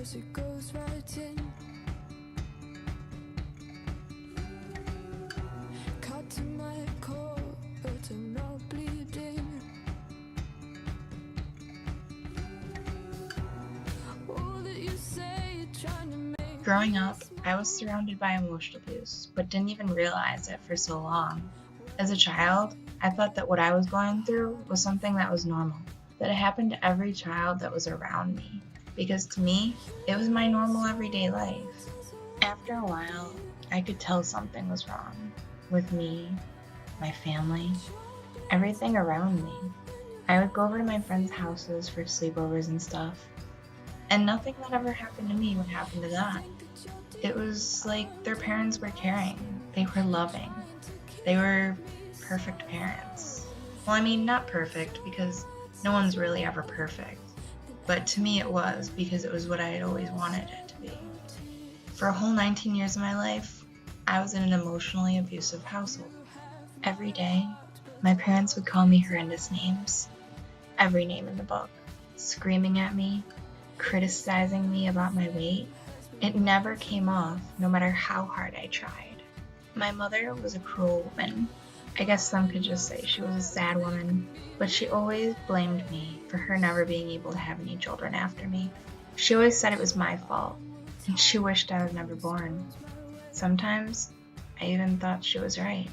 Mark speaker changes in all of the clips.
Speaker 1: as it goes right in. Cut to my core, but I'm not bleeding. All that you say, you're trying to make.
Speaker 2: Growing up, I was surrounded by emotional abuse, but didn't even realize it for so long. As a child, I thought that what I was going through was something that was normal, that it happened to every child that was around me, because to me, it was my normal everyday life. After a while, I could tell something was wrong with me, my family, everything around me. I would go over to my friends' houses for sleepovers and stuff, and nothing that ever happened to me would happen to them. It was like their parents were caring, they were loving, they were perfect parents. Well, I mean, not perfect because no one's really ever perfect, but to me it was because it was what I had always wanted it to be. For a whole 19 years of my life, I was in an emotionally abusive household. Every day, my parents would call me horrendous names, every name in the book, screaming at me, criticizing me about my weight. It never came off, no matter how hard I tried. My mother was a cruel woman. I guess some could just say she was a sad woman, but she always blamed me for her never being able to have any children after me. She always said it was my fault, and she wished I was never born. Sometimes, I even thought she was right.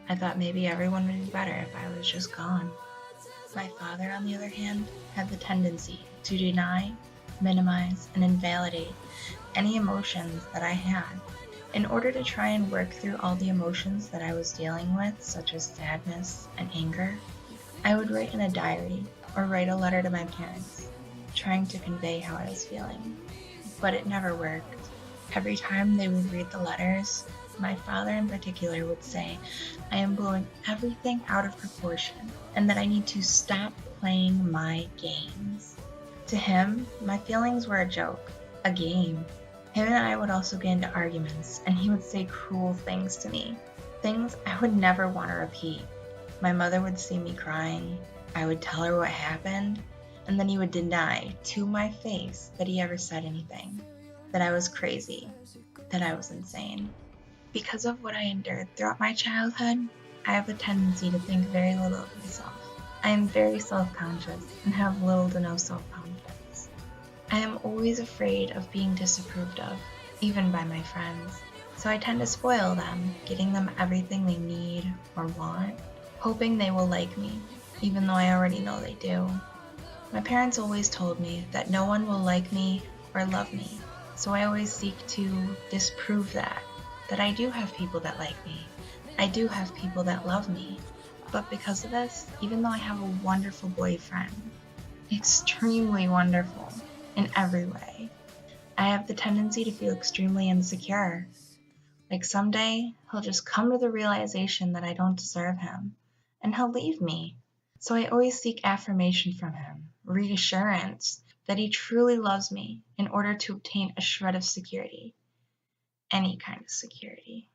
Speaker 2: I thought maybe everyone would be better if I was just gone. My father, on the other hand, had the tendency to deny, minimize, and invalidate any emotions that I had. In order to try and work through all the emotions that I was dealing with, such as sadness and anger, I would write in a diary or write a letter to my parents, trying to convey how I was feeling. But it never worked. Every time they would read the letters, my father in particular would say, I am blowing everything out of proportion and that I need to stop playing my games. To him, my feelings were a joke, a game. Him and I would also get into arguments, and he would say cruel things to me, things I would never want to repeat. My mother would see me crying, I would tell her what happened, and then he would deny to my face that he ever said anything, that I was crazy, that I was insane. Because of what I endured throughout my childhood, I have a tendency to think very little of myself. I am very self-conscious and have little to no self-confidence. I am always afraid of being disapproved of, even by my friends. So I tend to spoil them, getting them everything they need or want, hoping they will like me, even though I already know they do. My parents always told me that no one will like me or love me, so I always seek to disprove that I do have people that like me. I do have people that love me. But because of this, even though I have a wonderful boyfriend, extremely wonderful in every way, I have the tendency to feel extremely insecure. Like someday, he'll just come to the realization that I don't deserve him, and he'll leave me. So I always seek affirmation from him, reassurance that he truly loves me in order to obtain a shred of security, any kind of security.